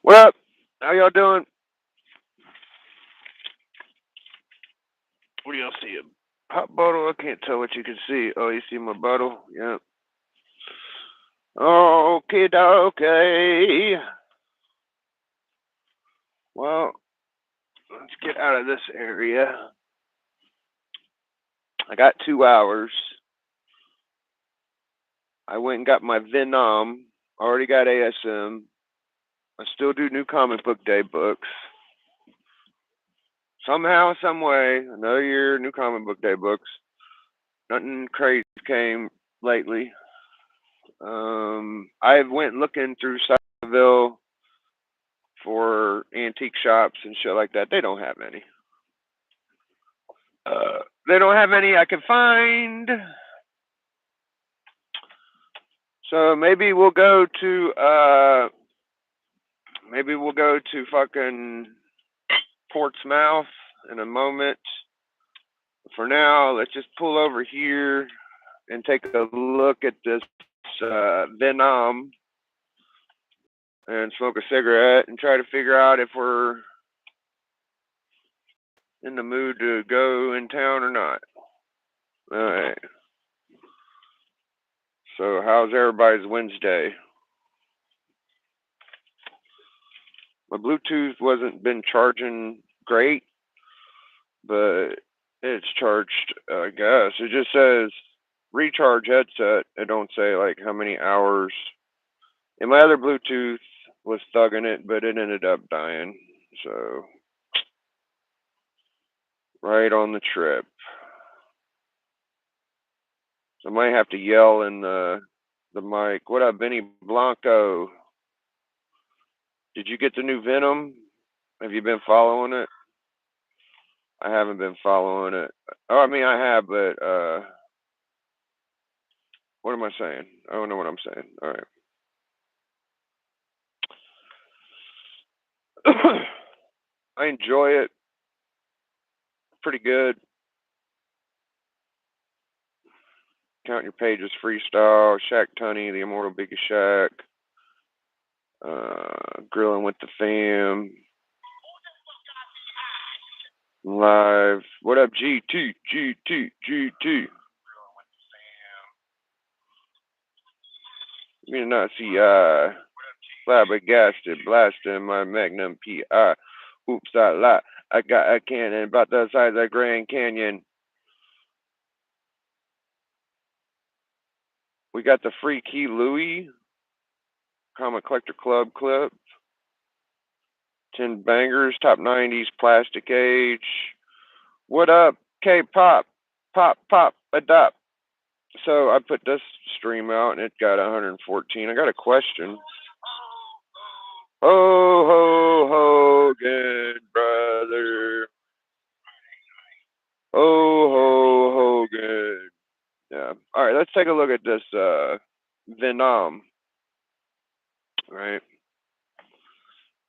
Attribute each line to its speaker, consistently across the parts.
Speaker 1: What up? How y'all doing? What do y'all see? A hot bottle? I can't tell what you can see. Oh, you see my bottle? Yeah. Okay, okay. Well, let's get out of this area. I got 2 hours. I went and got my Venom. Already got ASM. I still do new comic book day books. Somehow, some way, another year, new comic book day books. Nothing crazy came lately. I went looking through Cyberville for antique shops and shit like that. They don't have any. They don't have any I can find. So maybe we'll go to fucking Portsmouth in a moment. For now, let's just pull over here and take a look at this Venom and smoke a cigarette and try to figure out if we're in the mood to go in town or not. All right. So, how's everybody's Wednesday? My Bluetooth wasn't been charging great, but it's charged, I guess. It just says recharge headset. It don't say like how many hours. And my other Bluetooth was thugging it, but it ended up dying. So, right on the trip. So I might have to yell in the mic. What up, Benny Blanco? Did you get the new Venom? Have you been following it? I haven't been following it. Oh, I mean, I have, but what am I saying? I don't know what I'm saying. All right. I enjoy it. Pretty good. Count Your Pages freestyle. Shaq Tunney, the Immortal Biggie Shaq. Grilling with the fam. Live. What up, GT? GT? GT? Me not see flabbergasted, blasting my Magnum PI. Oops, I lied. I got a cannon about the size of Grand Canyon. We got the Free Key Louie, Comic Collector Club clip. 10 bangers, top 90s, Plastic Age. What up, K-pop? Pop, pop, adopt. So I put this stream out and it got 114. I got a question. Ho, ho, Hogan, brother. Ho, ho, Hogan. Yeah. All right, let's take a look at this Venom. Right.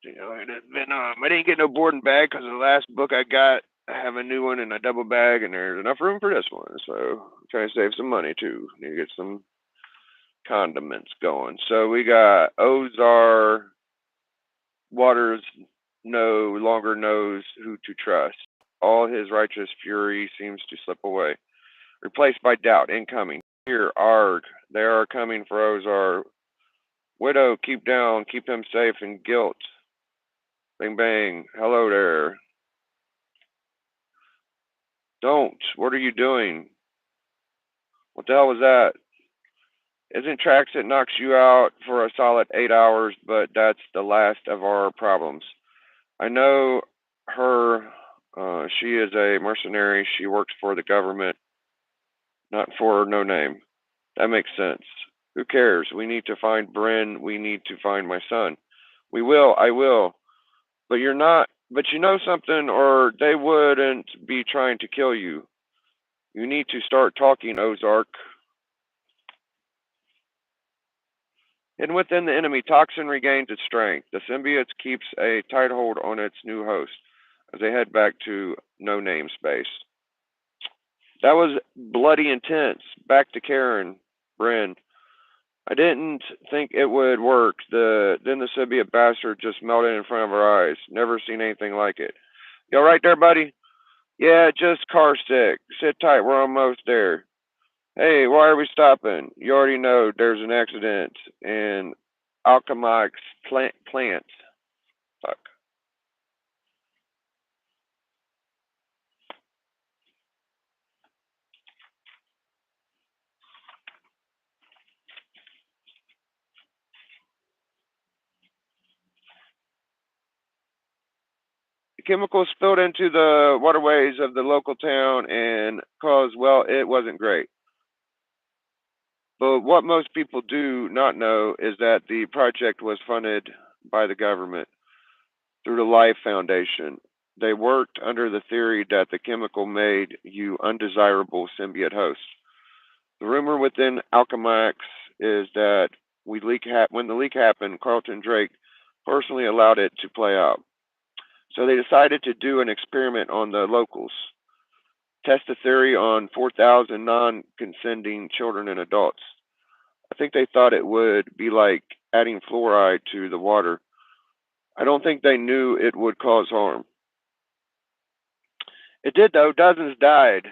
Speaker 1: Venom. I didn't get no boarding bag because the last book I got, I have a new one in a double bag, and there's enough room for this one. So I'm trying to save some money too. Need to get some condiments going. So we got Ozar. Waters no longer knows who to trust. All his righteous fury seems to slip away, replaced by doubt. Incoming. Here, Arg. They are coming for Ozar. Widow, keep down. Keep him safe in guilt. Bang, bang. Hello there. Don't. What are you doing? What the hell was that? Isn't tracks that knocks you out for a solid 8 hours, but that's the last of our problems. I know her. She is a mercenary. She works for the government, not for no name. That makes sense. Who cares? We need to find Bryn. We need to find my son. We will. I will. But you're not. But you know something, or they wouldn't be trying to kill you. You need to start talking, Ozark. And within the enemy, toxin regains its strength. The symbiote keeps a tight hold on its new host as they head back to no name space. That was bloody intense. Back to Karen, Bryn. I didn't think it would work. Then the Soviet bastard just melted in front of our eyes. Never seen anything like it. You all right there, buddy? Yeah, just car sick. Sit tight, we're almost there. Hey, why are we stopping? You already know there's an accident in Alchemix plant. Fuck. The chemicals spilled into the waterways of the local town and caused, well, it wasn't great. But what most people do not know is that the project was funded by the government through the Life Foundation. They worked under the theory that the chemical made you undesirable symbiote hosts. The rumor within Alchemax is that when the leak happened, Carlton Drake personally allowed it to play out. So they decided to do an experiment on the locals, test the theory on 4,000 non consenting children and adults. I think they thought it would be like adding fluoride to the water. I don't think they knew it would cause harm. It did, though. Dozens died.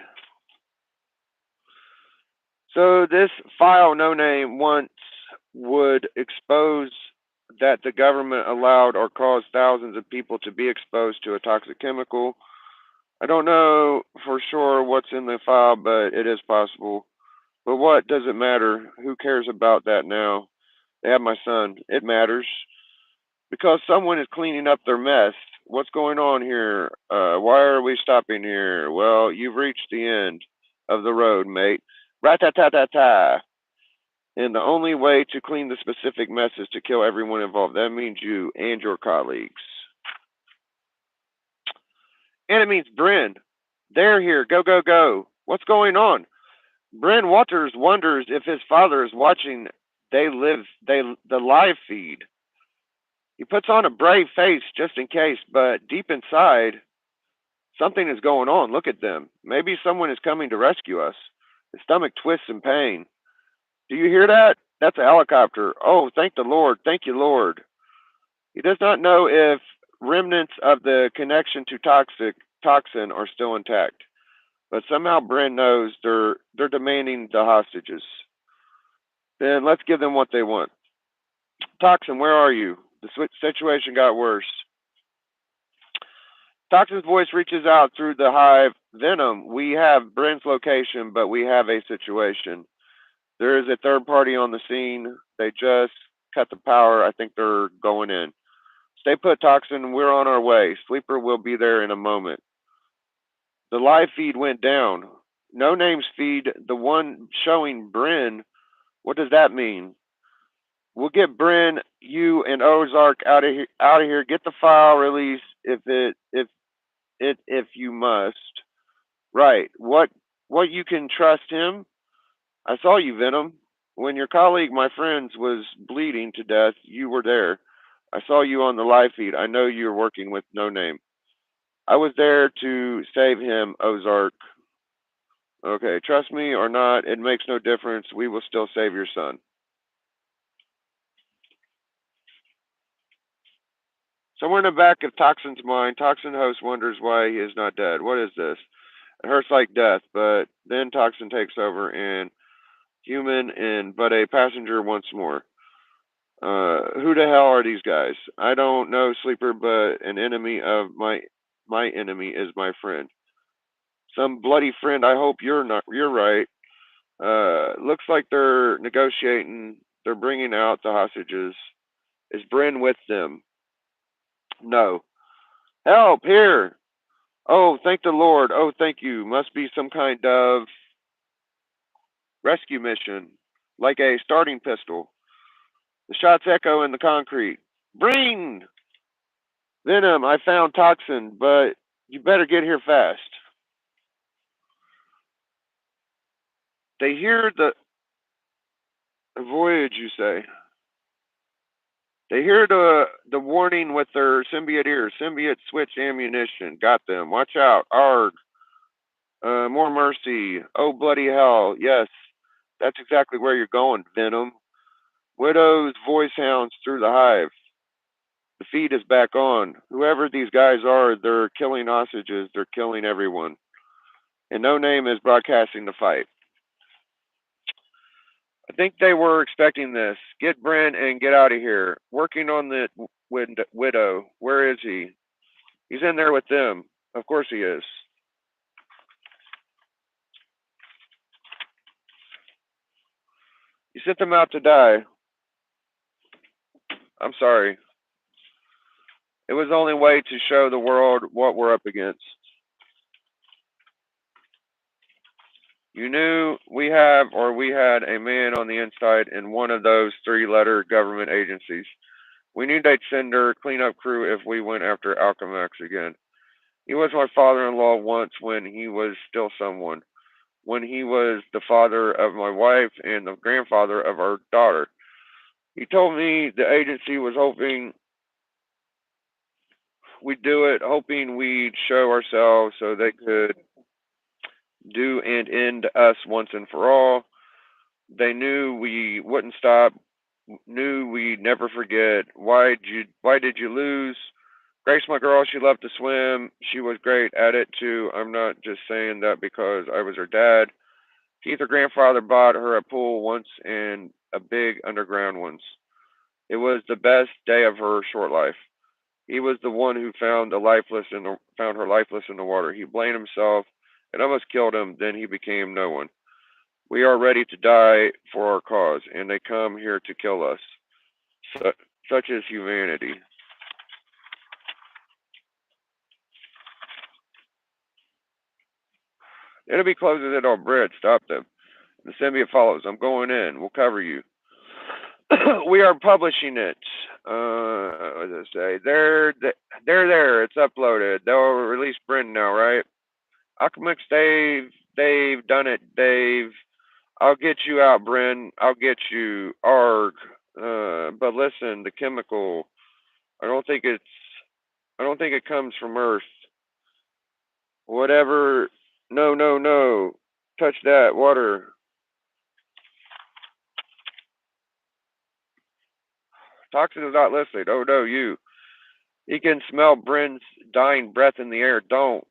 Speaker 1: So this file, no name, once would expose that the government allowed or caused thousands of people to be exposed to a toxic chemical. I don't know for sure what's in the file, but it is possible. But what does it matter? Who cares about that now? They have my son. It matters because someone is cleaning up their mess. What's going on here? Why are we stopping here? Well, you've reached the end of the road, mate. Rat ta ta ta ta. And the only way to clean the specific mess is to kill everyone involved. That means you and your colleagues. And it means Bryn. They're here. Go, go, go. What's going on? Bryn Waters wonders if his father is watching the live feed. He puts on a brave face just in case, but deep inside, something is going on. Look at them. Maybe someone is coming to rescue us. His stomach twists in pain. Do you hear that? That's a helicopter. Oh, thank the Lord. Thank you, Lord. He does not know if remnants of the connection to toxin are still intact, but somehow Bryn knows they're demanding the hostages. Then let's give them what they want. Toxin, where are you? The situation got worse. Toxin's voice reaches out through the hive. Venom, we have Bryn's location, but we have a situation. There is a third party on the scene. They just cut the power. I think they're going in. Stay put, Toxin. We're on our way. Sleeper will be there in a moment. The live feed went down. No names feed, the one showing Bryn. What does that mean? We'll get Bryn, you, and Ozark out of here. Out of here. Get the file released if you must. Right. What you can trust him? I saw you, Venom. When your colleague, my friends, was bleeding to death, you were there. I saw you on the live feed. I know you're working with No Name. I was there to save him, Ozark. Okay, trust me or not, it makes no difference. We will still save your son. Somewhere in the back of Toxin's mind, Toxin host wonders why he is not dead. What is this? It hurts like death, but then Toxin takes over and human and but a passenger once more. Who the hell are these guys? I don't know, Sleeper, but an enemy of my enemy is my friend. Some bloody friend. I hope you're not. You're right. Looks like they're negotiating. They're bringing out the hostages. Is Bryn with them? No. Help here. Oh, thank the Lord. Oh, thank you. Must be some kind of rescue mission, like a starting pistol. The shots echo in the concrete. Breen! Venom, I found Toxin, but you better get here fast. They hear the voyage, you say. They hear the warning with their symbiote ears. Symbiote switch ammunition. Got them. Watch out. Arg. More mercy. Oh, bloody hell. Yes, that's exactly where you're going, Venom. Widow's voice hounds through the hive. The feed is back on. Whoever these guys are, they're killing hostages. They're killing everyone. And No Name is broadcasting the fight. I think they were expecting this. Get Brent and get out of here. Working on the widow. Where is he? He's in there with them. Of course he is. You sent them out to die. I'm sorry. It was the only way to show the world what we're up against. You knew we had a man on the inside in one of those three-letter government agencies. We knew they'd send their cleanup crew if we went after Alchemax again. He was my father-in-law once when he was still someone. When he was the father of my wife and the grandfather of our daughter. He told me the agency was hoping we'd do it, hoping we'd show ourselves so they could do and end us once and for all. They knew we wouldn't stop, knew we'd never forget. Why did you lose? Grace, my girl, she loved to swim. She was great at it too. I'm not just saying that because I was her dad. Keith, her grandfather, bought her a pool once and a big underground one. It was the best day of her short life. He was the one who found her lifeless in the water. He blamed himself. It almost killed him. Then he became no one. We are ready to die for our cause, and they come here to kill us. Su- Such is humanity. Enemy closes in on Brett. Stop them. The symbiote follows. I'm going in. We'll cover you. We are publishing it. What does it say? They're there. It's uploaded. They'll release Bryn now, right? Alchemix, they've done it, Dave. I'll get you out, Bryn. I'll get you, Arg. But listen, the chemical. I don't think it's. I don't think it comes from Earth. Whatever. No, no, no. Touch that water. Toxin is not listening. Oh no, you. He can smell Bryn's dying breath in the air. Don't.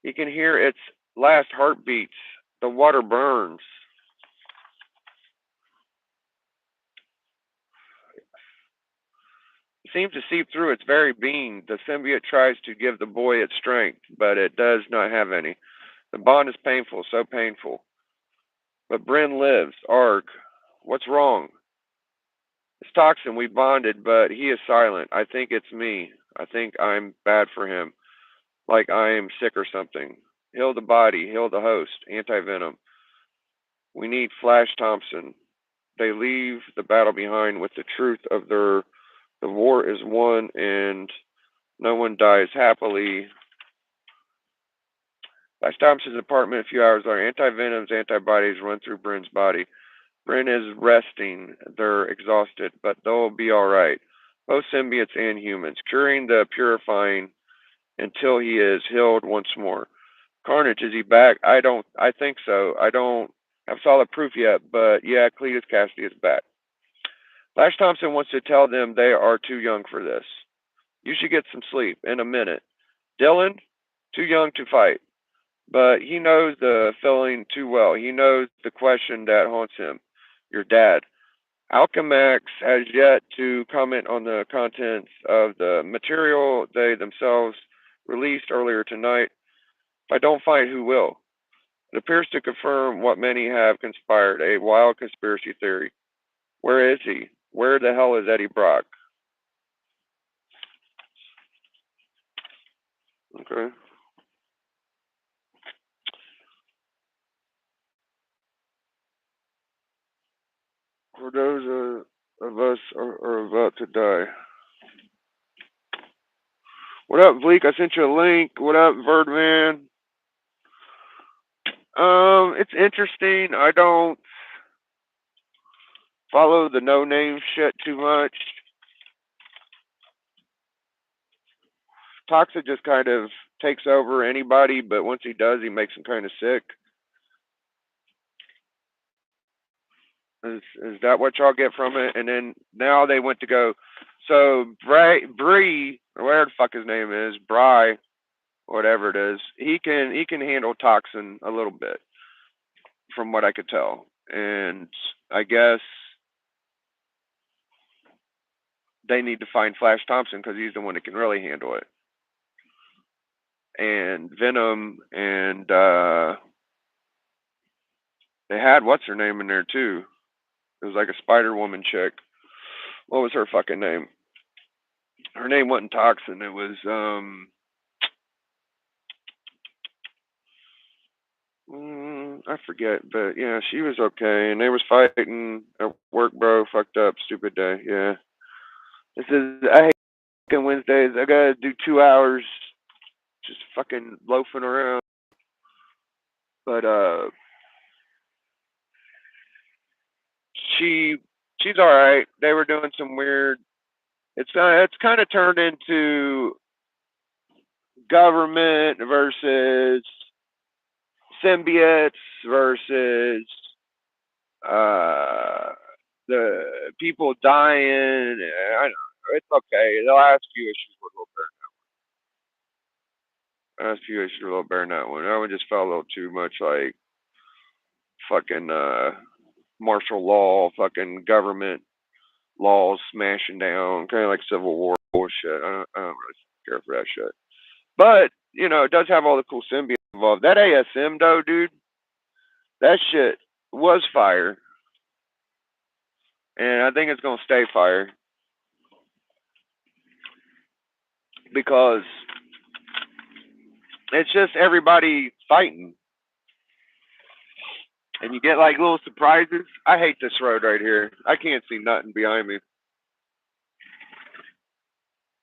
Speaker 1: He can hear its last heartbeats. The water burns. It seems to seep through its very being. The symbiote tries to give the boy its strength, but it does not have any. The bond is painful, so painful. But Bryn lives. Arg. What's wrong? It's Toxin. We bonded, but he is silent. I think it's me. I think I'm bad for him. Like I am sick or something. Heal the body. Heal the host. Anti-venom. We need Flash Thompson. They leave the battle behind with the truth of the war is won and no one dies happily. Flash Thompson's apartment a few hours later. Anti-venom's antibodies run through Bryn's body. Bryn is resting. They're exhausted, but they'll be all right. Both symbiotes and humans, curing the purifying until he is healed once more. Carnage, is he back? I think so. I don't have solid proof yet, but yeah, Cletus Cassidy is back. Flash Thompson wants to tell them they are too young for this. You should get some sleep in a minute. Dylan, too young to fight. But he knows the feeling too well. He knows the question that haunts him. Your dad. Alchemax has yet to comment on the contents of the material they themselves released earlier tonight. If I don't find who will. It appears to confirm what many have conspired, a wild conspiracy theory. Where is he? Where the hell is Eddie Brock? Okay. For those of us are about to die. What up, Bleak? I sent you a link. What up, Birdman? It's interesting. I don't follow the no name shit too much. Toxic just kind of takes over anybody, but once he does, he makes them kind of sick. Is that what y'all get from it? And then now they went to go. So Bree, or whatever the fuck his name is, Bry, whatever it is, he can handle toxin a little bit, from what I could tell. And I guess they need to find Flash Thompson because he's the one that can really handle it. And Venom and they had what's her name in there too. It was like a Spider Woman chick. What was her fucking name? Her name wasn't Toxin. It was I forget, but yeah, she was okay, and they was fighting at work, bro. Fucked up, stupid day. Yeah, this is I hate fucking Wednesdays. I gotta do 2 hours just fucking loafing around. But she she's all right. They were doing some weird. It's kind of turned into government versus symbiotes versus uh the people dying. I know it's okay. The last few issues were a little better. The last few issues were a little better than that one. That one just felt a little too much like fucking martial law, fucking government laws smashing down, kind of like Civil War bullshit. I don't really care for that shit. But it does have all the cool symbiotes involved. That ASM though, dude, that shit was fire, and I think it's gonna stay fire because it's just everybody fighting, and you get like little surprises. I hate this road right here. I can't see nothing behind me.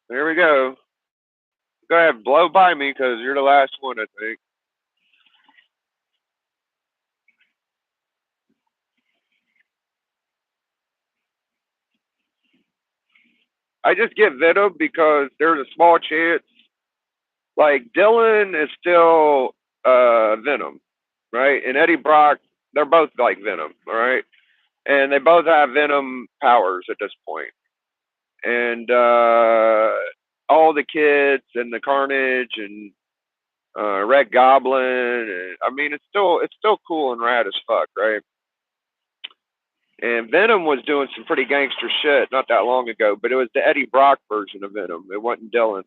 Speaker 1: There we go. Go ahead, blow by me because you're the last one, I think. I just get Venom because there's a small chance. Like Dylan is still Venom, right? And Eddie Brock, they're both like Venom, all right? And they both have Venom powers at this point. And all the kids and the Carnage and Red Goblin. And, I mean, it's still cool and rad as fuck, right? And Venom was doing some pretty gangster shit not that long ago, but it was the Eddie Brock version of Venom. It wasn't Dylan.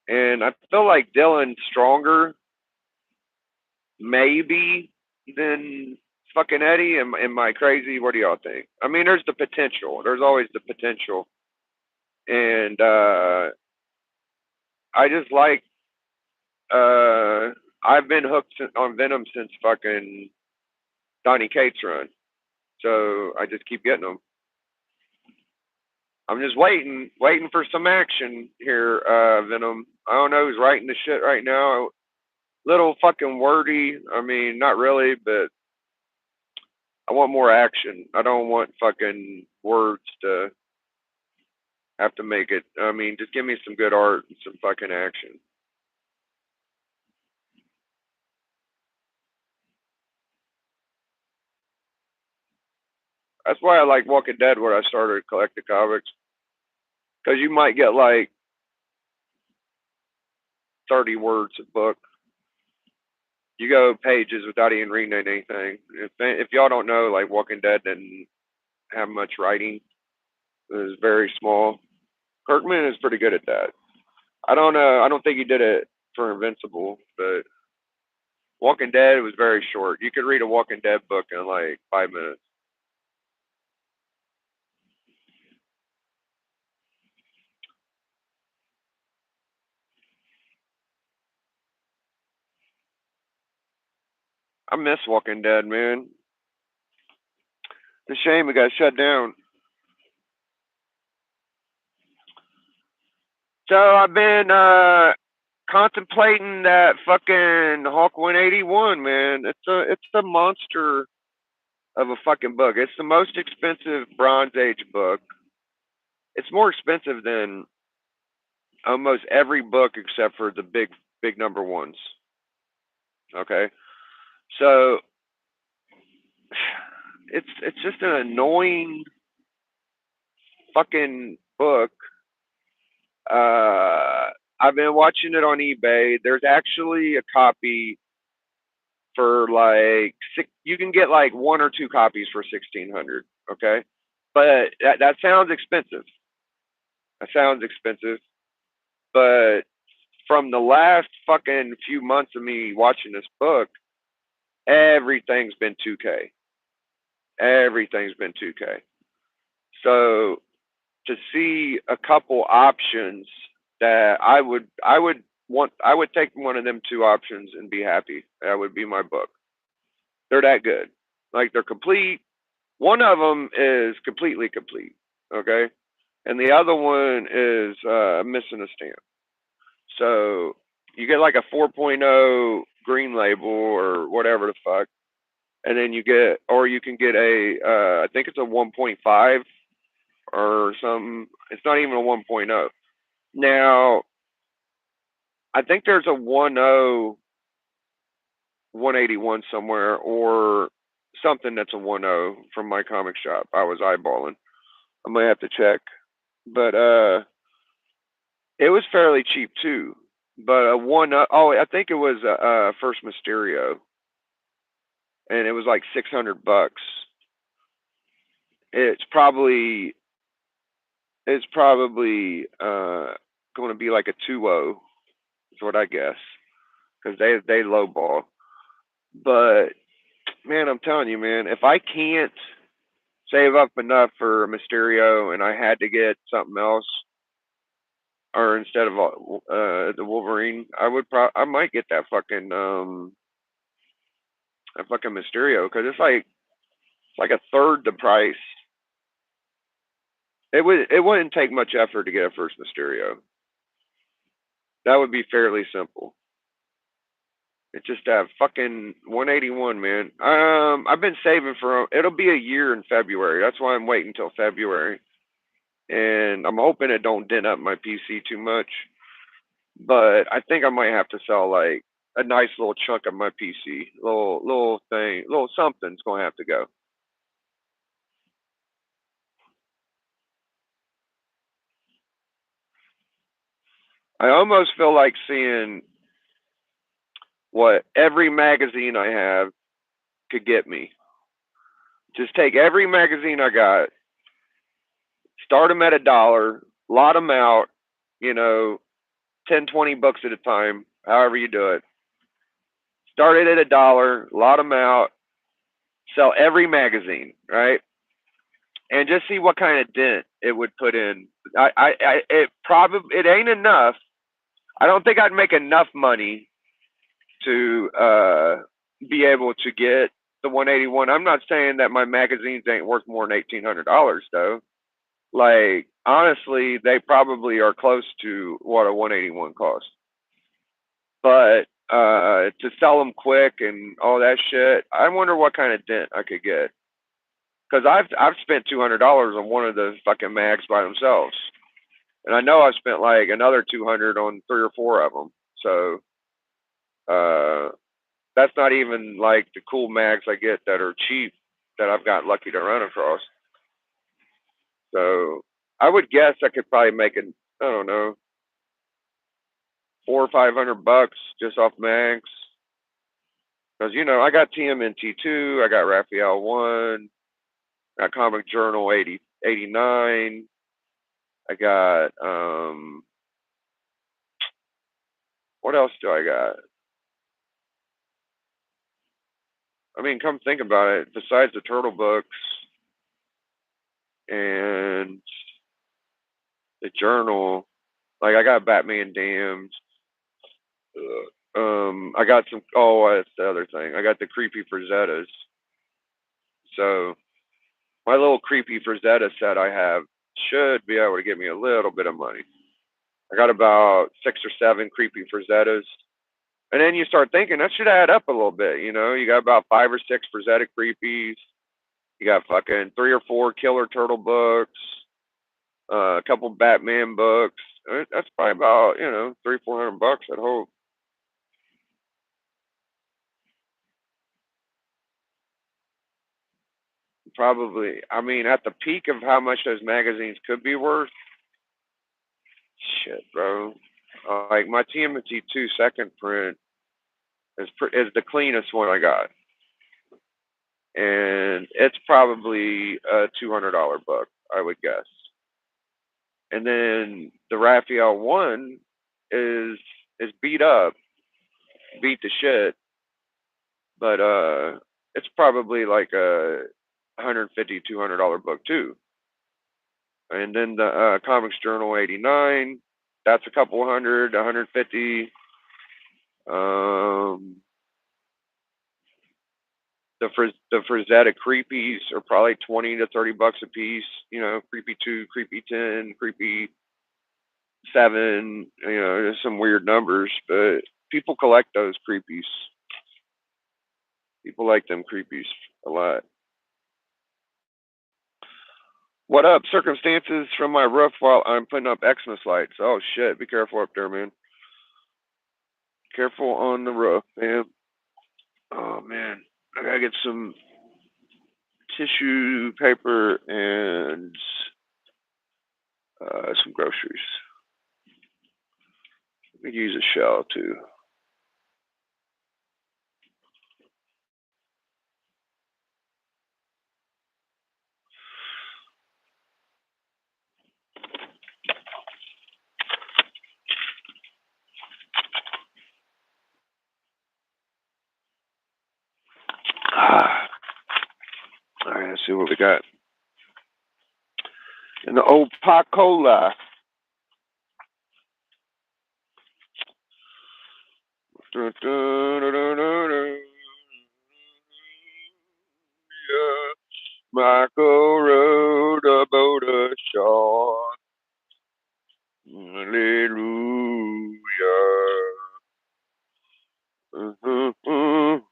Speaker 1: And I feel like Dylan's stronger, maybe, than fucking Eddie. Am I crazy? What do y'all think? I mean, there's the potential. There's always the potential. And I just like, I've been hooked on Venom since fucking Donny Cates run. So I just keep getting them. I'm just waiting for some action here, Venom. I don't know who's writing the shit right now. Little fucking wordy. I mean, not really, but I want more action. I don't want fucking words to have to make it. I mean, just give me some good art and some fucking action. That's why I like Walking Dead, where I started collecting comics, because you might get like 30 words a book. You go pages without even reading anything. If y'all don't know, like Walking Dead didn't have much writing. It was very small. Kirkman is pretty good at that. I don't know. I don't think he did it for Invincible, but Walking Dead was very short. You could read a Walking Dead book in like 5 minutes. I miss Walking Dead, man. It's a shame it got shut down. So I've been contemplating that fucking Hawk 181, man. It's a monster of a fucking book. It's the most expensive Bronze Age book. It's more expensive than almost every book except for the big number ones. Okay, so it's just an annoying fucking book. I've been watching it on eBay. There's actually a copy for like six. You can get like one or two copies for 1,600. Okay, but that sounds expensive. That sounds expensive. But from the last fucking few months of me watching this book, everything's been 2K. Everything's been 2K. So to see a couple options that I would take one of them two options and be happy. That would be my book. They're that good. Like they're complete. One of them is completely complete. Okay. And the other one is missing a stamp. So you get like a 4.0 green label or whatever the fuck, and then you get, or you can get a, I think it's a 1.5 or something. It's not even a 1.0. Now, I think there's a 1.0, 181 somewhere, or something that's a 1.0 from my comic shop. I was eyeballing. I might have to check, but it was fairly cheap too. But a one, oh, I think it was a first Mysterio, and it was like $600. It's probably it's probably going to be like a 2.0 is what I guess because they lowball. But man, I'm telling you, man, if I can't save up enough for a Mysterio and I had to get something else, or instead of the Wolverine, I might get that fucking Mysterio because it's like a third the price. It wouldn't take much effort to get a first Mysterio. That would be fairly simple. It's just that fucking 181, man. I've been saving for it'll be a year in February. That's why I'm waiting until February, and I'm hoping it don't dent up my PC too much. But I think I might have to sell like a nice little chunk of my PC, little thing, little something's gonna have to go. I almost feel like seeing what every magazine I have could get me. Just take every magazine I got, start them at $1, lot them out, you know, 10, 20 books at a time, however you do it. Start it at $1, lot them out, sell every magazine, right? And just see what kind of dent it would put in. It ain't enough. I don't think I'd make enough money to be able to get the 181. I'm not saying that my magazines ain't worth more than $1,800 though. Like honestly, they probably are close to what a 181 costs. But to sell them quick and all that shit, I wonder what kind of dent I could get. Because I've spent $200 on one of the fucking mags by themselves, and I know I've spent like another 200 on three or four of them. So uh, that's not even like the cool mags I get that are cheap that I've got lucky to run across. So I would guess I could probably make it. I don't know, 400 or 500 bucks just off mags. Because I got TMNT 2, I got Raphael 1, I got Comic Journal 89. I got what else do I got? I mean, come think about it. Besides the turtle books and the journal, like I got Batman Damned. I got some. Oh, that's the other thing. I got the creepy Frazettas. So my little creepy Frazetta set I have should be able to get me a little bit of money. I got about 6 or 7 creepy Frazettas. And then you start thinking that should add up a little bit. You got about 5 or 6 Frazetta creepies. You got fucking 3 or 4 killer turtle books, a couple Batman books. That's probably about 300, 400 bucks. I'd hope. Probably. I mean, at the peak of how much those magazines could be worth, shit, bro. Like my TMNT 2 second print is the cleanest one I got, and it's probably a $200 book, I would guess. And then the Raphael one is is beat up, beat to shit, but it's probably like a 150 $200 book too. And then the Comics Journal 89, that's a couple hundred, 150. Um, the Frazetta Creepies are probably 20 to 30 bucks a piece. You know, Creepy 2, Creepy 10, Creepy 7. You know, there's some weird numbers, but people collect those creepies. People like them creepies a lot. What up? Circumstances from my roof while I'm putting up Xmas lights. Oh shit! Be careful up there, man. Careful on the roof, man. Oh man, I gotta get some tissue paper and some groceries. We use a shell too. Ah, all right, let's see what we got. And the old pot cola. Dun, dun, dun, dun, dun, dun. Yeah. Michael rode a boat ashore. Hallelujah. Mhm.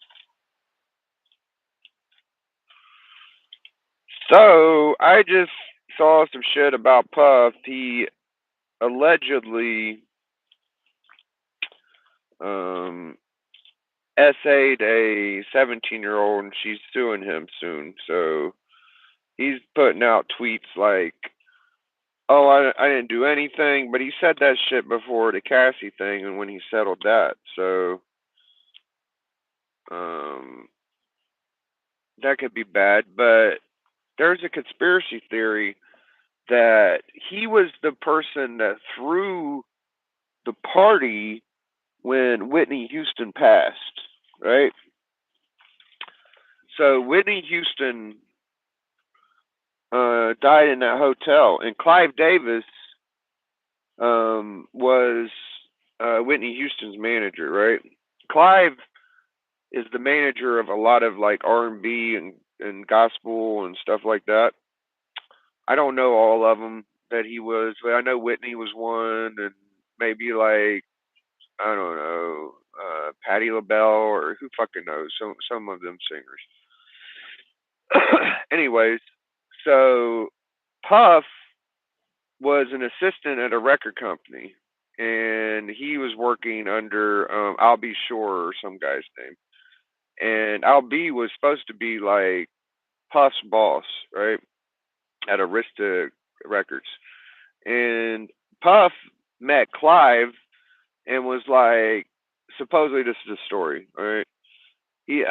Speaker 1: So I just saw some shit about Puff. He allegedly um, essayed a 17-year-old, and she's suing him soon. So he's putting out tweets like, "Oh, I didn't do anything," but he said that shit before the Cassie thing, and when he settled that. So um, that could be bad. But there's a conspiracy theory that he was the person that threw the party when Whitney Houston passed, right? So Whitney Houston died in that hotel, and Clive Davis was Whitney Houston's manager, right? Clive is the manager of a lot of like R&B and gospel and stuff like that. I don't know all of them that he was, but I know Whitney was one, and maybe like I don't know, Patti LaBelle or who fucking knows, some of them singers. Anyways, so Puff was an assistant at a record company, and he was working under Al B. Shore or some guy's name. And Al B was supposed to be like Puff's boss, right, at Arista Records. And Puff met Clive and was like, supposedly this is a story, all right? He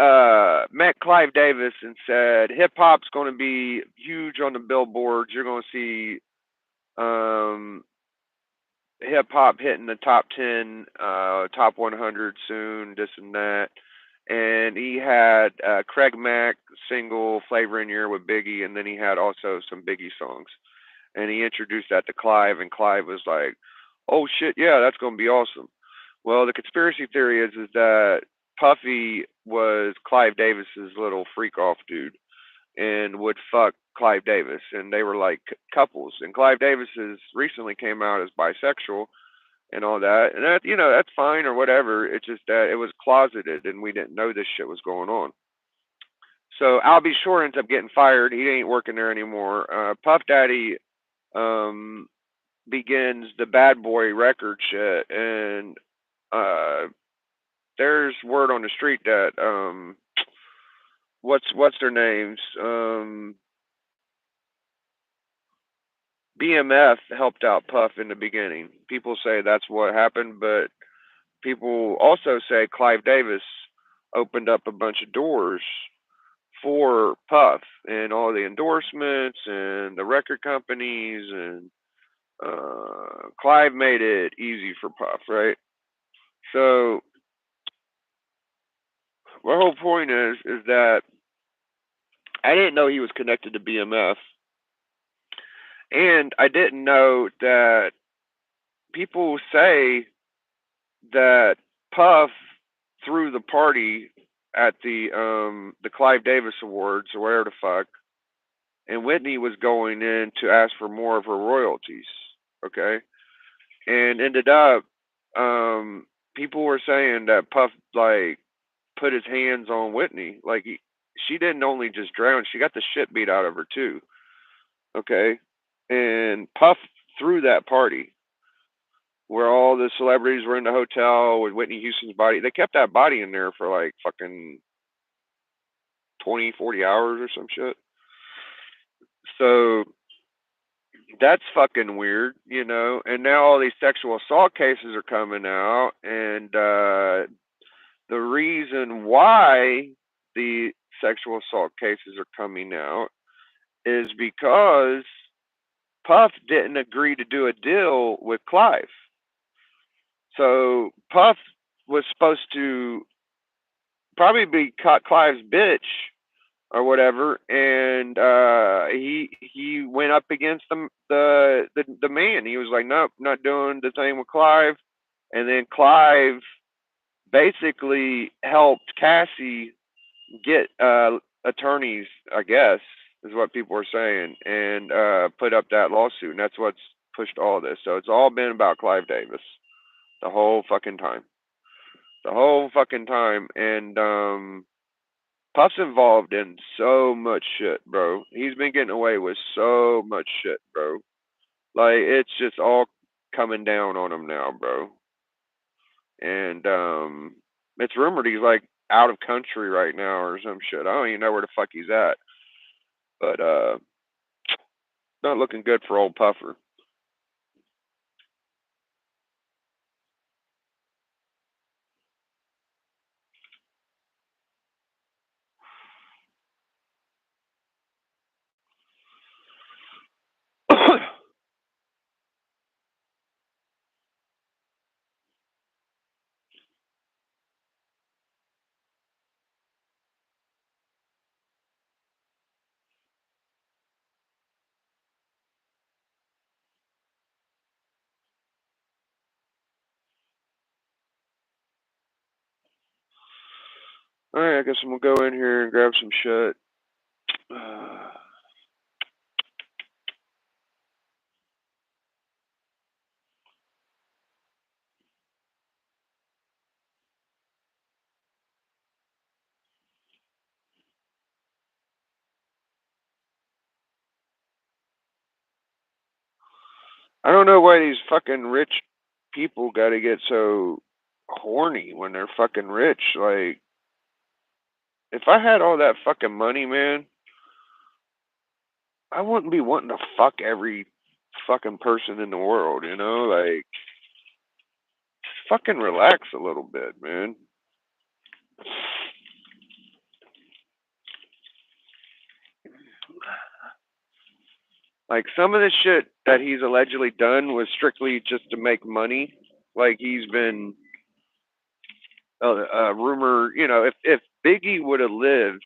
Speaker 1: met Clive Davis and said, hip hop's going to be huge on the billboards. You're going to see um, hip hop hitting the top 10, top 100 soon, this and that. And he had Craig Mack single Flavor in Your with Biggie, and then he had also some Biggie songs. And he introduced that to Clive, and Clive was like, "Oh shit, yeah, that's gonna be awesome." Well, the conspiracy theory is that Puffy was Clive Davis's little freak off dude, and would fuck Clive Davis, and they were like couples. And Clive Davis has recently came out as bisexual and all that, and that that's fine or whatever. It's just that it was closeted, and we didn't know this shit was going on. So Albie Shore ends up getting fired. He ain't working there anymore. Puff Daddy um, begins the Bad Boy record shit, and uh, there's word on the street that what's their names? BMF helped out Puff in the beginning. People say that's what happened, but people also say Clive Davis opened up a bunch of doors for Puff and all the endorsements and the record companies, and Clive made it easy for Puff, right? So my whole point is that I didn't know he was connected to BMF, and I didn't know that people say that Puff threw the party at the Clive Davis Awards or whatever the fuck, and Whitney was going in to ask for more of her royalties. Okay, and ended up people were saying that Puff like put his hands on Whitney. Like she didn't only just drown, she got the shit beat out of her too. Okay, and Puff threw that party where all the celebrities were in the hotel with Whitney Houston's body. They kept that body in there for like fucking 20, 40 hours or some shit. So that's fucking weird, you know. And now all these sexual assault cases are coming out, and the reason why the sexual assault cases are coming out is because Puff didn't agree to do a deal with Clive. So Puff was supposed to probably be Clive's bitch or whatever, and he went up against the man. He was like, nope, not doing the thing with Clive, and then Clive basically helped Cassie get attorneys, I guess, is what people are saying, and put up that lawsuit, and that's what's pushed all this. So it's all been about Clive Davis the whole fucking time, the whole fucking time, and Puff's involved in so much shit, bro. He's been getting away with so much shit, bro. Like it's just all coming down on him now, bro. And it's rumored he's like out of country right now or some shit. I don't even know where the fuck he's at. But not looking good for old Puffer. I Alright, I guess I'm gonna go in here and grab some shit. I don't know why these fucking rich people gotta get so horny when they're fucking rich. Like, if I had all that fucking money, man, I wouldn't be wanting to fuck every fucking person in the world, you know? Like, fucking relax a little bit, man. Like, some of the shit that he's allegedly done was strictly just to make money. Like, he's been rumor, you know, if Biggie would have lived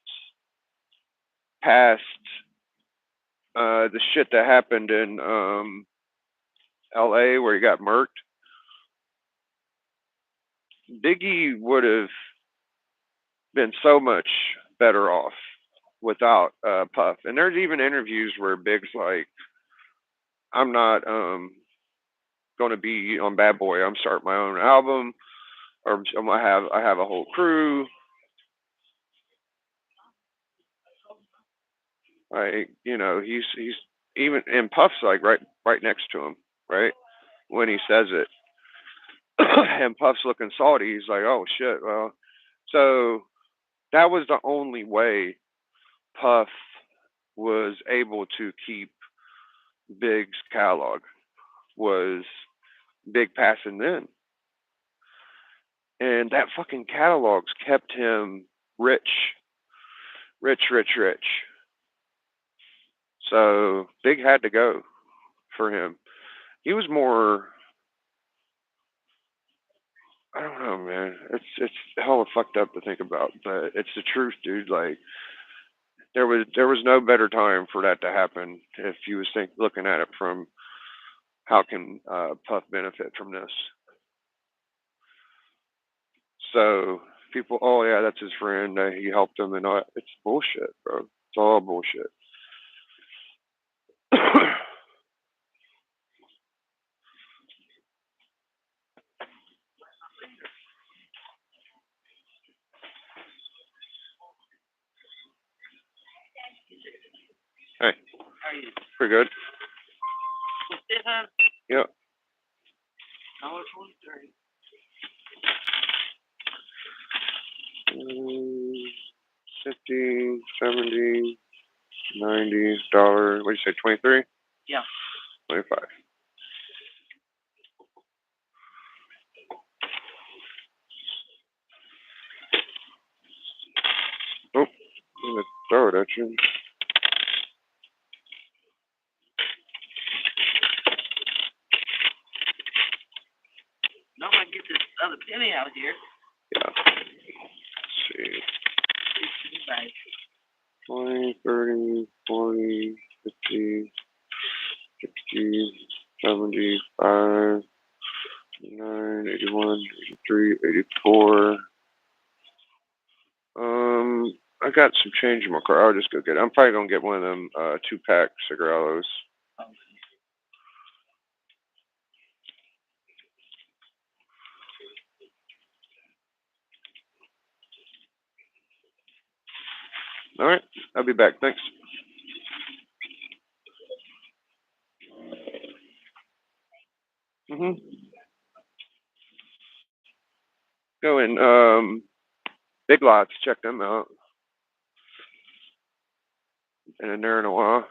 Speaker 1: past the shit that happened in L.A. where he got murked, Biggie would have been so much better off without Puff. And there's even interviews where Big's like, "I'm not going to be on Bad Boy. I'm starting my own album, or I have a whole crew." Like, you know, he's even, and Puff's like right next to him, right when he says it, and Puff's looking salty. He's like, "Oh shit, well." So that was the only way Puff was able to keep Big's catalog, was Big passing then. And that fucking catalog's kept him rich, rich, rich, rich. So Big had to go for him. He was more, I don't know, man. It's hella fucked up to think about, but it's the truth, dude. Like there was no better time for that to happen if you was looking at it from how can Puff benefit from this. So people, oh yeah, that's his friend. He helped him, and all. It's bullshit, bro. It's all bullshit. Hey,
Speaker 2: How are you?
Speaker 1: pretty good.
Speaker 2: What's this, huh?
Speaker 1: Yep.
Speaker 2: $1.23.
Speaker 1: 50, 70, $90. What did you say? 23?
Speaker 2: Yeah.
Speaker 1: 25. Oh, I'm gonna throw it at you.
Speaker 2: No, I get this other penny out here.
Speaker 1: Yeah. Let's see. 20, 30, 40, 50, 60, 75, 89, 81, 83, 84. I got some change in my car. I'll just go get it. I'm probably gonna get one of them 2-pack cigarillos. All right, I'll be back. Thanks. Mhm. Go in Big Lots. Check them out. Been in there in a while.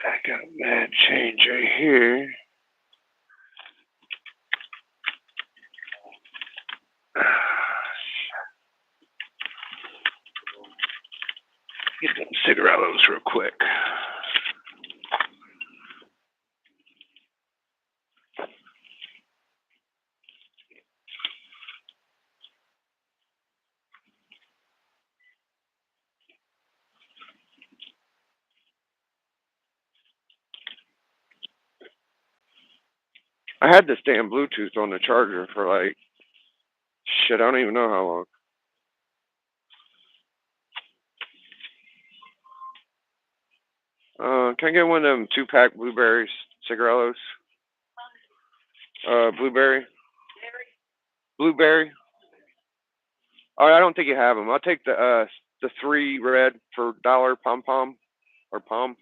Speaker 1: I got a mad change right here. Get them cigarillos real quick. I had this damn Bluetooth on the charger for like shit. I don't even know how long. Can I get one of them 2-pack blueberries cigarillos? Blueberry. Blueberry. Oh, I don't think you have them. I'll take the 3 red for dollar pom pom or palm.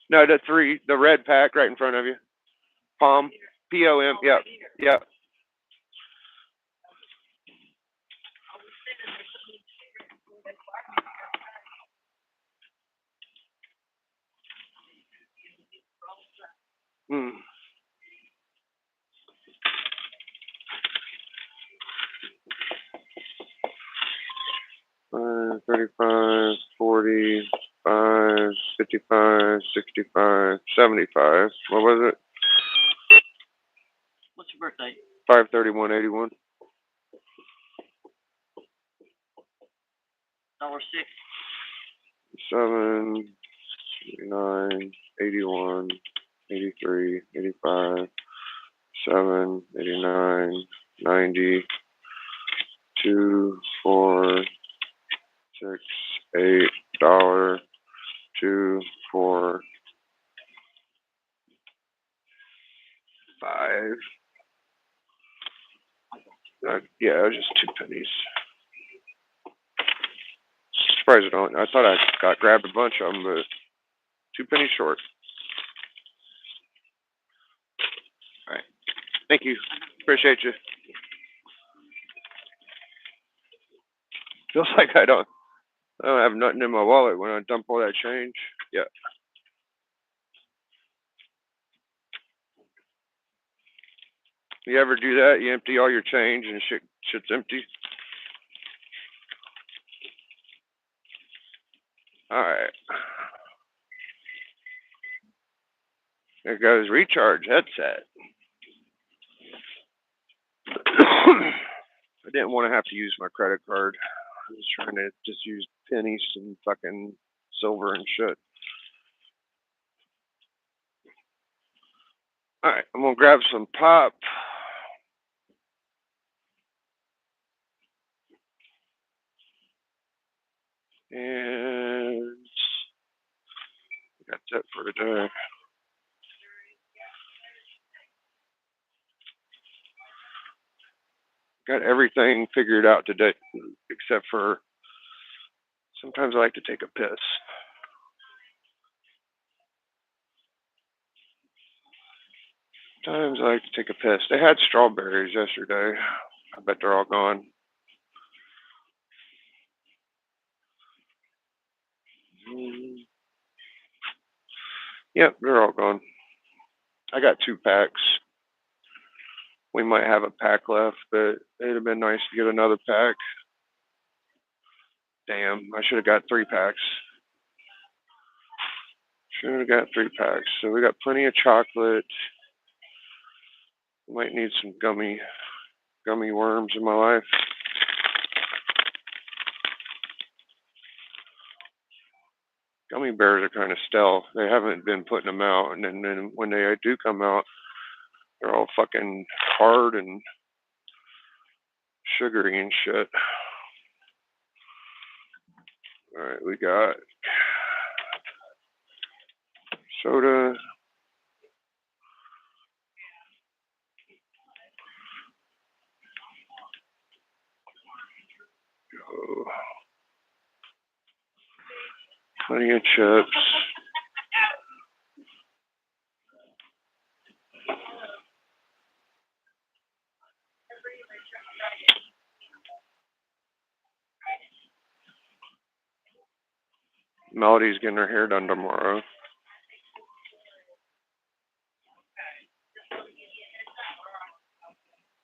Speaker 1: No, the red pack right in front of you. Palm. POM. Yep. Yep. Mm. 35, 45, 55, 65, 75. What was it?
Speaker 2: birthday?
Speaker 1: 5/31/81.
Speaker 2: $1.06.
Speaker 1: 7, 9, 81, 83, 85, 7, 89, 90, 2, 4, 6, $8, 2, 4, 5. Yeah, it was just 2 pennies. Surprised I thought I got grabbed a bunch of them, but 2 pennies short. All right. Thank you. Appreciate you. Feels like I don't have nothing in my wallet when I dump all that change. Yeah. You ever do that? You empty all your change and shit's empty? All right. There goes recharge headset. I didn't want to have to use my credit card. I was trying to just use pennies and fucking silver and shit. All right, I'm gonna grab some pop. And that's it for today. Got everything figured out today, except for sometimes I like to take a piss. Sometimes I like to take a piss. They had strawberries yesterday. I bet they're all gone. Yep, they're all gone. I got 2 packs. We might have a pack left, but it'd have been nice to get another pack. Damn, I should have got 3 packs. Should have got 3 packs. So we got plenty of chocolate. Might need some gummy worms in my life. Gummy bears are kind of stale. They haven't been putting them out, and then when they do come out, they're all fucking hard and sugary and shit. All right, we got soda. Oh, plenty of chips. Melody's getting her hair done tomorrow. I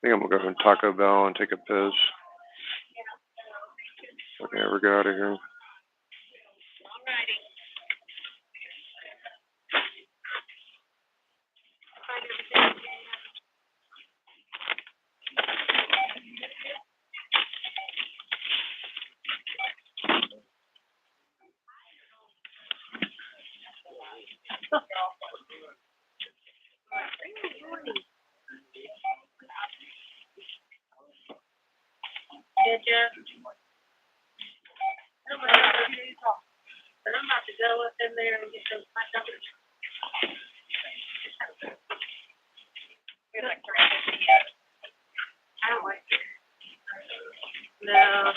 Speaker 1: think I'm gonna go to Taco Bell and take a piss. If I can ever get out of here.
Speaker 2: Did you? But I'm about to go up in there and get those hot dogs. You're like I don't like it. No.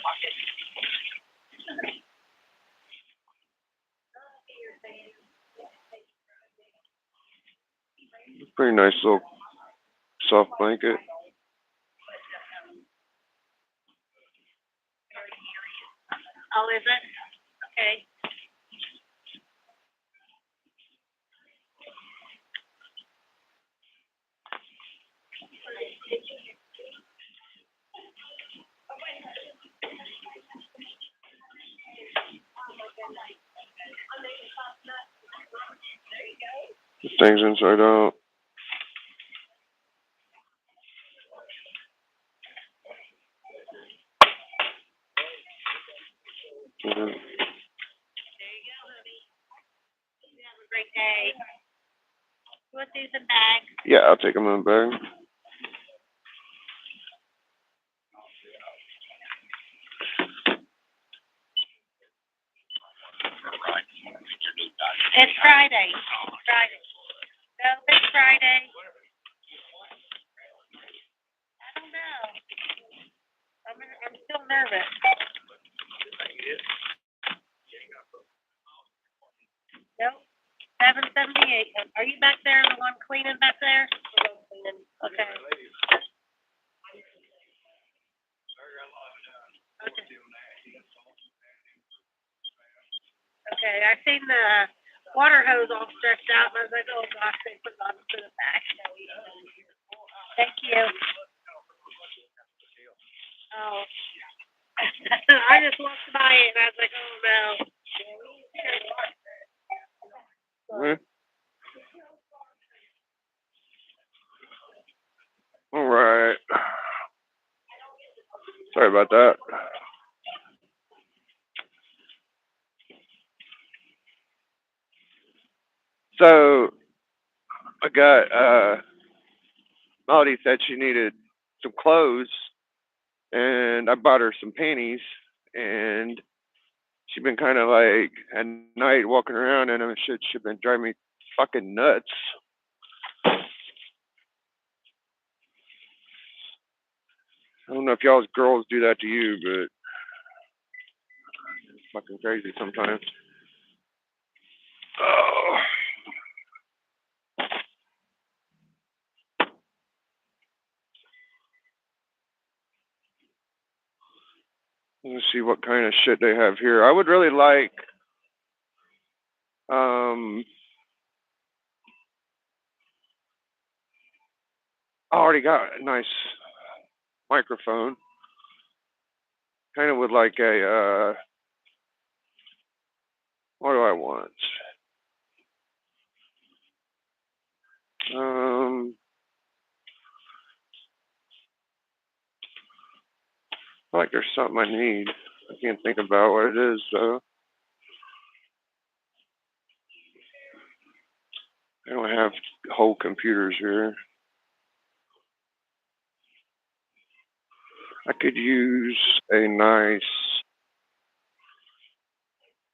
Speaker 1: Pretty nice little soft blanket.
Speaker 2: Oh, is it? Okay.
Speaker 1: This thing's inside out. Mhm.
Speaker 2: There you go, honey. You have a great day. You want these in bags?
Speaker 1: Yeah, I'll take them in the bag.
Speaker 2: It's Friday. Friday. No, it's Friday. I don't know. I'm still nervous. Nope. 778. Are you back there, the one cleaning back there? Okay. Okay. Okay. I seen the water hose all stretched out, and I was like, oh gosh, they forgot to put it back. Thank you. Oh. I just walked by it, and I was like, oh no.
Speaker 1: Mhm. All right. Sorry about that. So I got Melody said she needed some clothes, and I bought her some panties, and she's been kind of like at night walking around, and shit, she's been driving me fucking nuts. I don't know if y'all's girls do that to you, but it's fucking crazy sometimes. Oh. Let's see what kind of shit they have here. I would really like um I already got a nice microphone. Kind of would like a what do I want? Um I feel like there's something I need. I can't think about what it is though. I don't have whole computers here. I could use a nice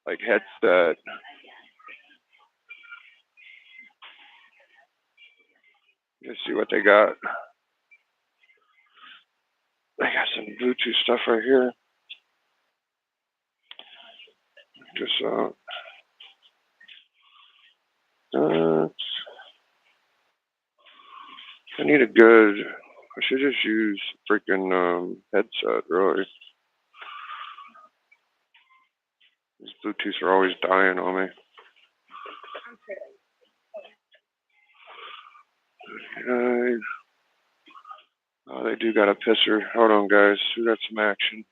Speaker 1: like headset. Let's see what they got. They got some Bluetooth stuff right here. Just I need a good. I should just use freaking headset. Really, these Bluetooths are always dying on me. Uh, oh, they do got a pisser. Hold on, guys. We got some action.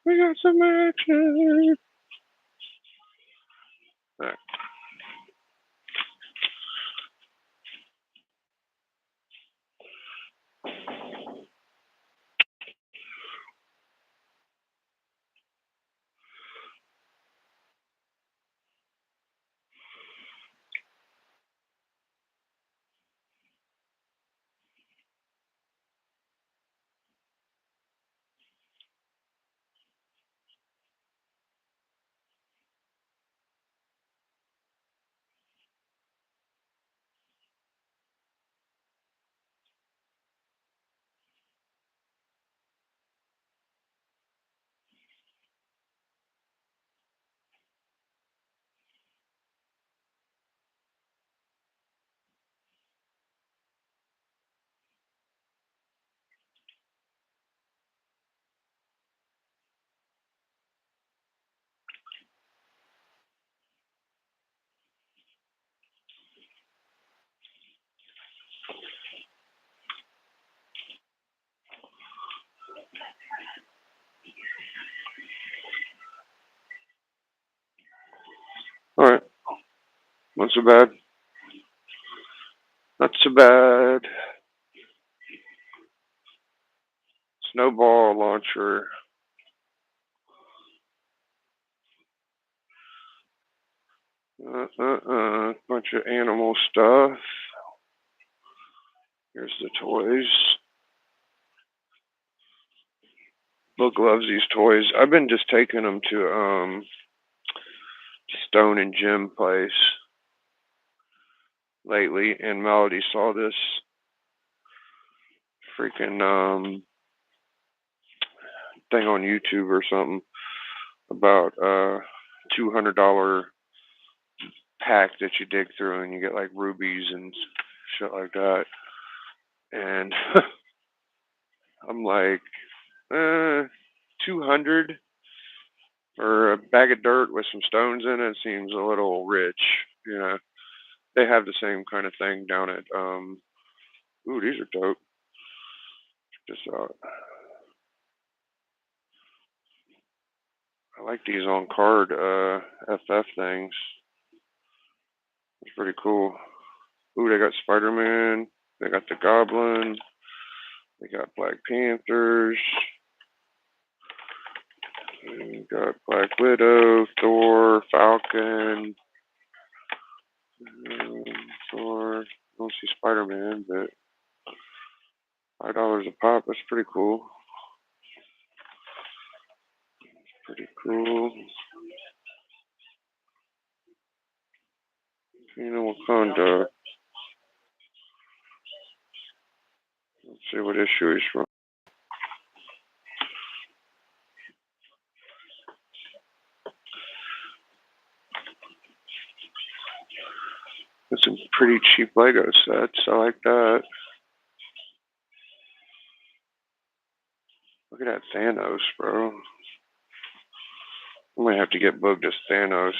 Speaker 1: We got some action. All right. Not so bad. Not so bad. Snowball launcher. Bunch of animal stuff. Here's the toys. Book loves these toys. I've been just taking them to Stone and Jim place lately, and Melody saw this freaking thing on YouTube or something about $200 pack that you dig through and you get like rubies and shit like that. And I'm like, 200 for a bag of dirt with some stones in it seems a little rich. You know, they have the same kind of thing down at ooh, these are dope. Check this out. I like these on card FF things. It's pretty cool. Ooh, they got Spider-Man. They got the Goblin. They got Black Panthers. They got Black Widow, Thor, Falcon, Thor. I don't see Spider-Man, but $5 a pop. That's pretty cool. Pretty cool. You know, Wakanda. Let's see what issue he's from. There's some pretty cheap Lego sets. I like that. Look at that Thanos, bro. I might have to get booked as Thanos.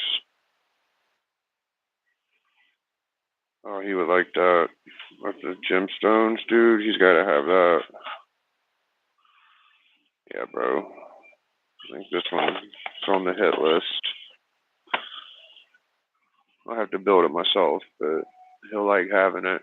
Speaker 1: Oh, he would like that. With the gemstones, dude, he's got to have that. Yeah, bro. I think this one's on the hit list. I'll have to build it myself, but he'll like having it.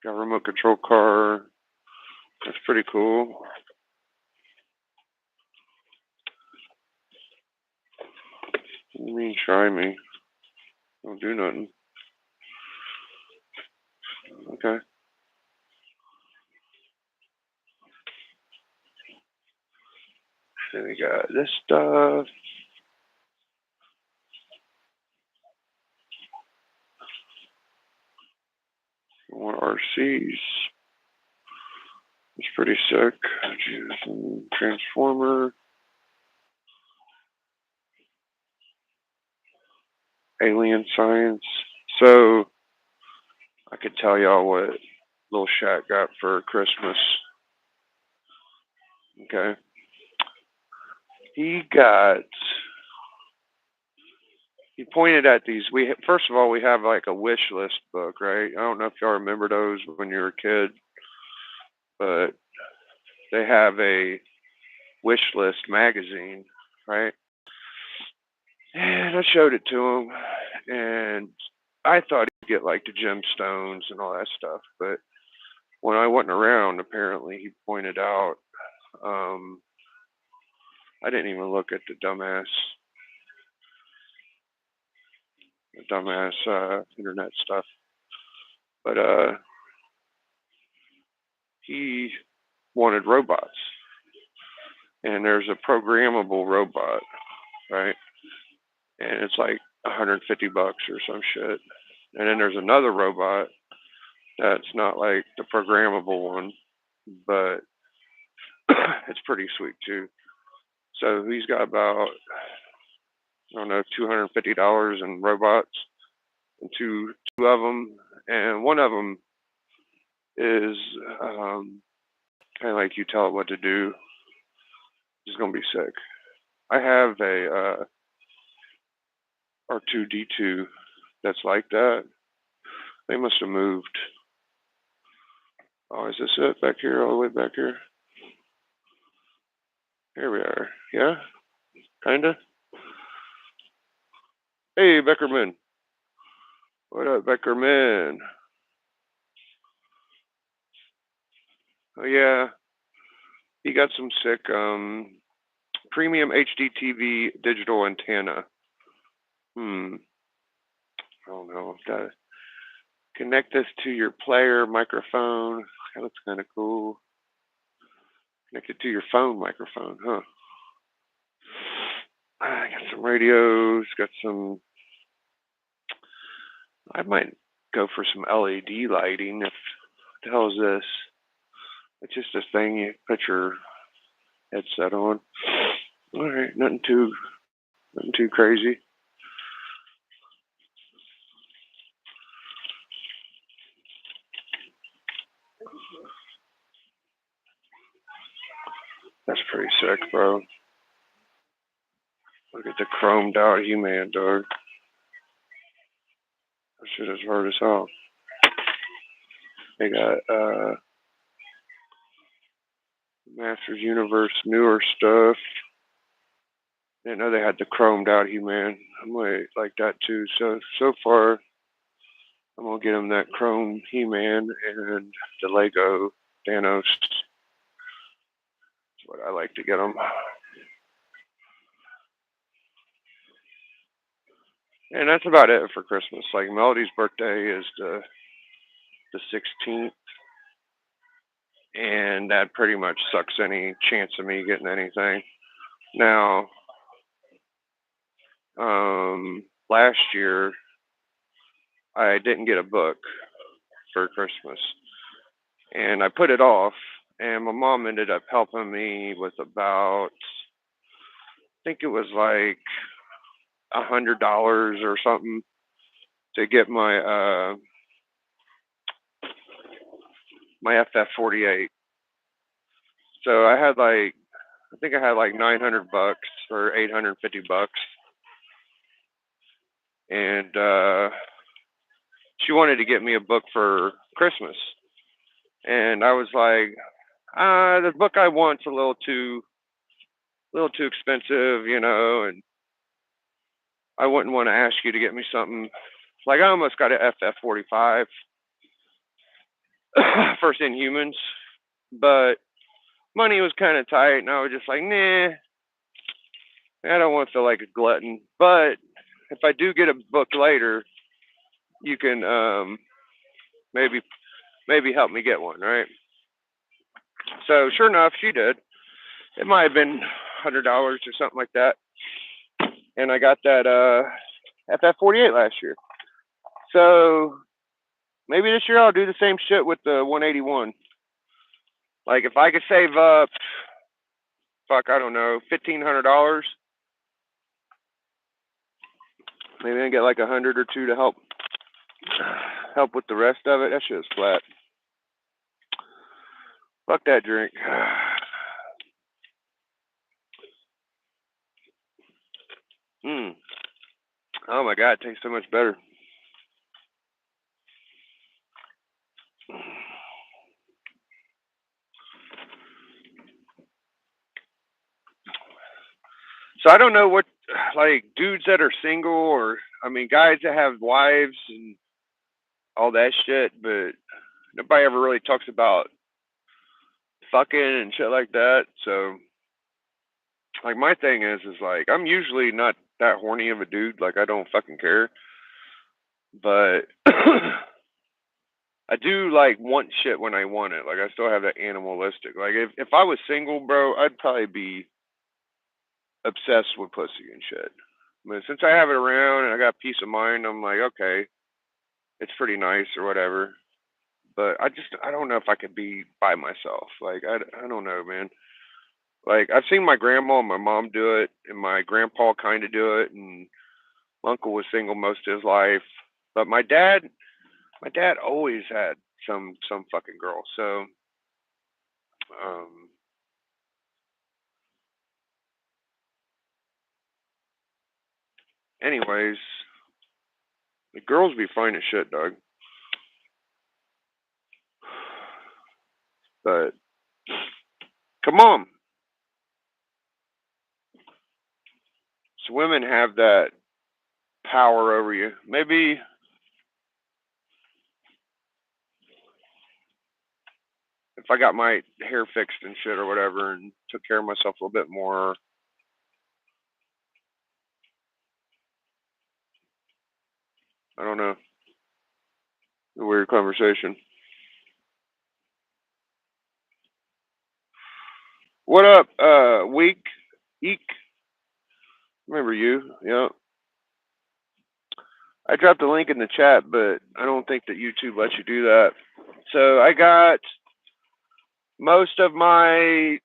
Speaker 1: Got a remote control car. That's pretty cool. What do you mean, try me? Don't do nothing. Okay. Then we got this stuff. More RCs. It's pretty sick. Transformer. Alien science. So, I could tell y'all what Little Shaq got for Christmas. Okay. He pointed at these. First of all, we have like a wish list book, right? I don't know if y'all remember those when you were a kid, but they have a wish list magazine, right? And I showed it to him, and I thought he'd get like the gemstones and all that stuff, but when I wasn't around, apparently he pointed out. I didn't even look at the dumbass internet stuff, but he wanted robots, and there's a programmable robot, right? And it's like $150 or some shit. And then there's another robot that's not like the programmable one, but it's pretty sweet too. So he's got about, I don't know, $250 in robots, and two of them, and one of them is kind of like you tell it what to do. It's gonna be sick. I have a R2D2 that's like that. They must have moved. Oh, is this it back here, all the way back here? Here we are. Yeah, kinda. Hey, Beckerman. What up, Beckerman? Oh yeah, he got some sick premium HD TV digital antenna. Hmm. I don't know. Gotta connect this to your player microphone. That looks kind of cool. Connect it to your phone microphone, huh? I got some radios. Got some. I might go for some LED lighting. What the hell is this? It's just a thing you put your headset on. All right, nothing too crazy. That's pretty sick, bro. Look at the chromed out He-Man, dog. That shit is hard as hell. They got Masters Universe newer stuff. Didn't know they had the chromed out He-Man. I might like that too. So far, I'm gonna get him that chrome He-Man and the Lego Thanos. That's what I like to get him. And that's about it for Christmas. Like Melody's birthday is the 16th, and that pretty much sucks any chance of me getting anything. Now, last year I didn't get a book for Christmas, and I put it off. And my mom ended up helping me with about, I think it was like $100 or something to get my FF48. So I think I had like $900 or $850, and she wanted to get me a book for Christmas, and I was like, the book I want's a little too expensive, and I wouldn't want to ask you to get me something. Like I almost got an FF45 first Inhumans, but money was kind of tight, and I was just like, nah, I don't want to feel like a glutton. But if I do get a book later, you can maybe help me get one, right? So sure enough, she did. It might have been $100 or something like that, and I got that FF48 last year. So maybe this year I'll do the same shit with the 181. Like if I could save up, fuck, I don't know, $1,500, maybe I get like 100 or two to help with the rest of it. That shit is flat. Fuck that drink. Mm. Oh my god, it tastes so much better. So I don't know what, like, dudes that are single, or I mean guys that have wives and all that shit, but nobody ever really talks about fucking and shit like that. So like my thing is like I'm usually not that horny of a dude. Like I don't fucking care, but I do like want shit when I want it. Like I still have that animalistic. Like if I was single, bro, I'd probably be obsessed with pussy and shit. I mean, since I have it around and I got peace of mind, I'm like, okay, it's pretty nice or whatever. But I don't know if I could be by myself. Like I don't know, man. Like I've seen my grandma and my mom do it, and my grandpa kind of do it, and my uncle was single most of his life. But my dad always had some fucking girl. So, um, anyways, the girls be fine as shit, dog. But come on, have that power over you. Maybe if I got my hair fixed and shit or whatever and took care of myself a little bit more. I don't know. A weird conversation. What up, Week? Eek? Remember you? Yeah. I dropped a link in the chat, but I don't think that YouTube lets you do that. So I got most of my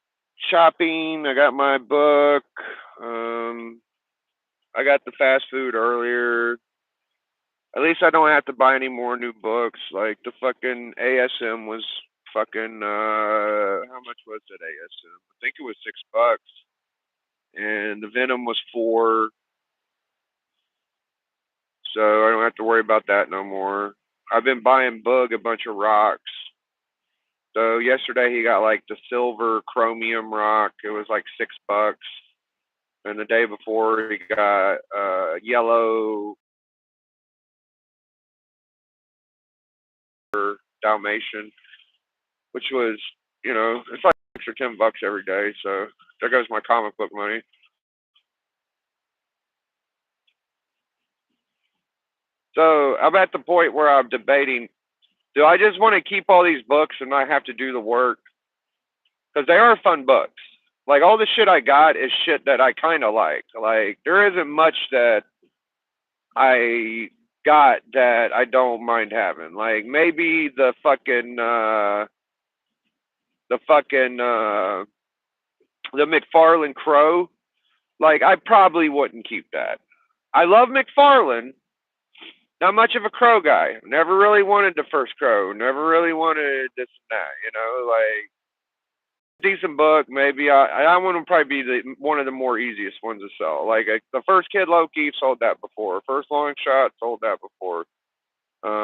Speaker 1: shopping. I got my book. I got the fast food earlier. At least I don't have to buy any more new books. Like the fucking ASM was fucking how much was it ASM? I think it was $6. And the Venom was 4. So I don't have to worry about that no more. I've been buying Bug a bunch of rocks. So yesterday he got like the silver chromium rock. It was like $6. And the day before he got yellow Dalmatian, which was, it's like extra $10 every day. So there goes my comic book money. So I'm at the point where I'm debating: do I just want to keep all these books and not have to do the work? Because they are fun books. Like all the shit I got is shit that I kind of like. Like there isn't much that I got that I don't mind having. Like maybe the McFarlane Crow. Like I probably wouldn't keep that. I love McFarlane. Not much of a Crow guy. Never really wanted the first Crow. Never really wanted this and that. Like decent book. Maybe I want to probably be one of the more easiest ones to sell. Like the first Kid Loki sold that before. First Long Shot sold that before.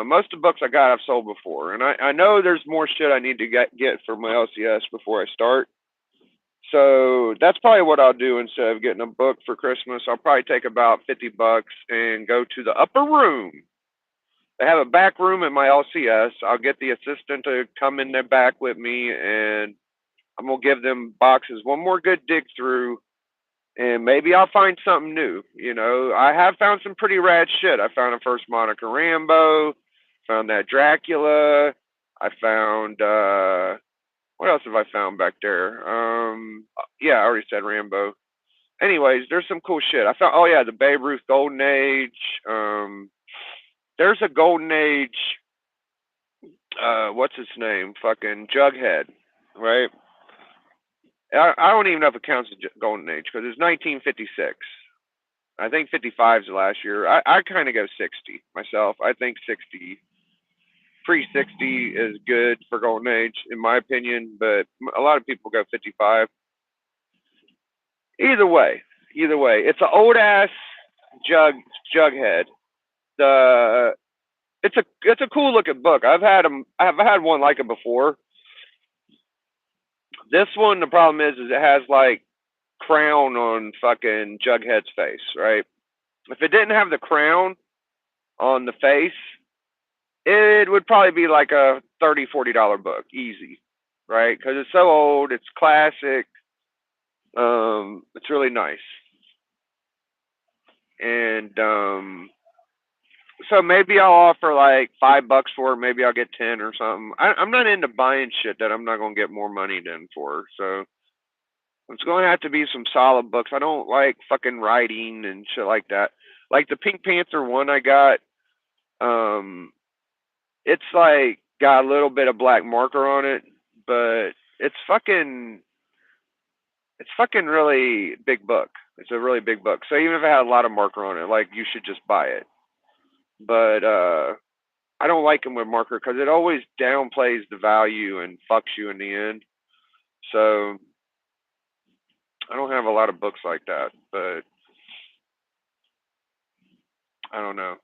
Speaker 1: Most of the books I got I've sold before, and I know there's more shit I need to get for my LCS before I start. So that's probably what I'll do instead of getting a book for Christmas. I'll probably take about $50 and go to the upper room. They have a back room in my LCS. I'll get the assistant to come in the back with me, and I'm gonna give them boxes one more good dig through, and maybe I'll find something new. I have found some pretty rad shit. I found a first Monica Rambeau, found that Dracula. I found what else have I found back there? Yeah, I already said Rambo. Anyways, there's some cool shit. I found the Babe Ruth Golden Age. There's a Golden Age. What's his name? Fucking Jughead, right? I don't even know if it counts as Golden Age because it's 1956. I think 55 is the last year. I kind of go 60 myself. I think 60, pre-60 is good for Golden Age, in my opinion, but a lot of people go 55. Either way, it's an old ass Jughead. It's a cool looking book. I've had one like it before. This one, the problem is it has like crown on fucking Jughead's face, right? If it didn't have the crown on the face, it would probably be like a $30-$40 book, easy, right? Because it's so old, it's classic. It's really nice, and so maybe I'll offer like $5 for it. Maybe I'll get 10 or something. I'm not into buying shit that I'm not gonna get more money than for. So it's going to have to be some solid books. I don't like fucking writing and shit like that. Like the Pink Panther one I got, it's like got a little bit of black marker on it, but it's fucking really big book. It's a really big book. So even if it had a lot of marker on it, like you should just buy it. But I don't like them with marker because it always downplays the value and fucks you in the end. So I don't have a lot of books like that, but I don't know.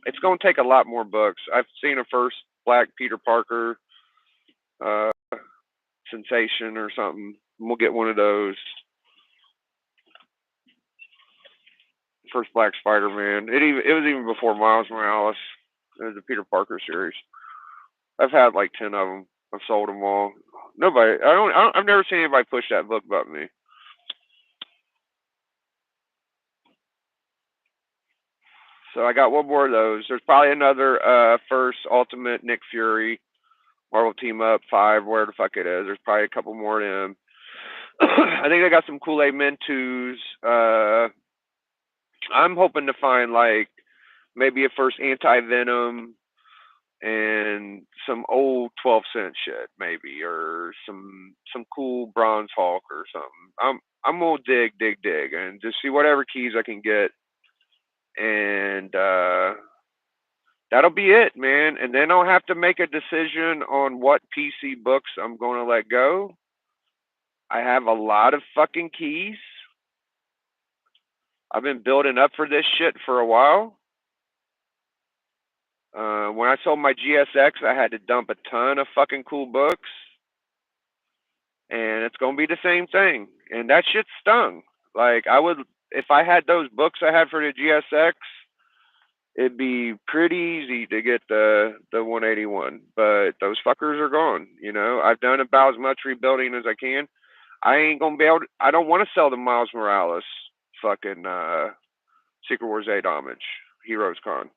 Speaker 1: It's going to take a lot more books. I've seen a first Black Peter Parker uh, sensation or something. We'll get one of those. first Black Spider-Man. It was even before Miles Morales. It was the Peter Parker series. I've had like 10 of them. I've sold them all. Nobody. I've never seen anybody push that book but me. So I got one more of those. There's probably another first Ultimate Nick Fury Marvel Team Up 5, where the fuck it is. There's probably a couple more of them. I think they got some Kool-Aid Men 2s. I'm hoping to find like maybe a first Anti-Venom and some old 12-cent shit maybe, or some cool Bronze Hulk or something. I'm gonna dig and just see whatever keys I can get, and that'll be it, man. And then I'll have to make a decision on what PC books I'm going to let go. I have a lot of fucking keys. I've been building up for this shit for a while. When I sold my GSX, I had to dump a ton of fucking cool books. And it's going to be the same thing. And that shit stung. Like, if I had those books I had for the GSX, it'd be pretty easy to get the 181. But those fuckers are gone. You know, I've done about as much rebuilding as I can. I ain't going to be able to, I don't want to sell the Miles Morales fucking Secret Wars 8 homage, Heroes Con.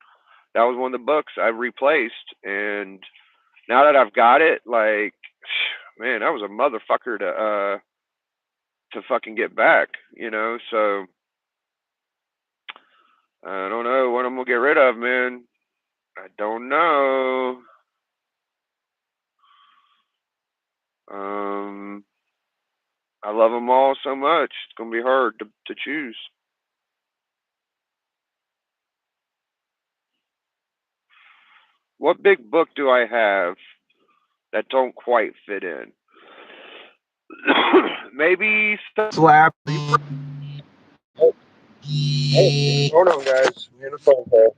Speaker 1: That was one of the books I replaced, and now that I've got it, like, man, that was a motherfucker to fucking get back, you know. So I don't know what I'm gonna get rid of, man. I don't know. I love them all so much. It's gonna be hard to choose. What big book do I have that don't quite fit in? Maybe slap. Oh, hold on, guys. I'm getting a phone call.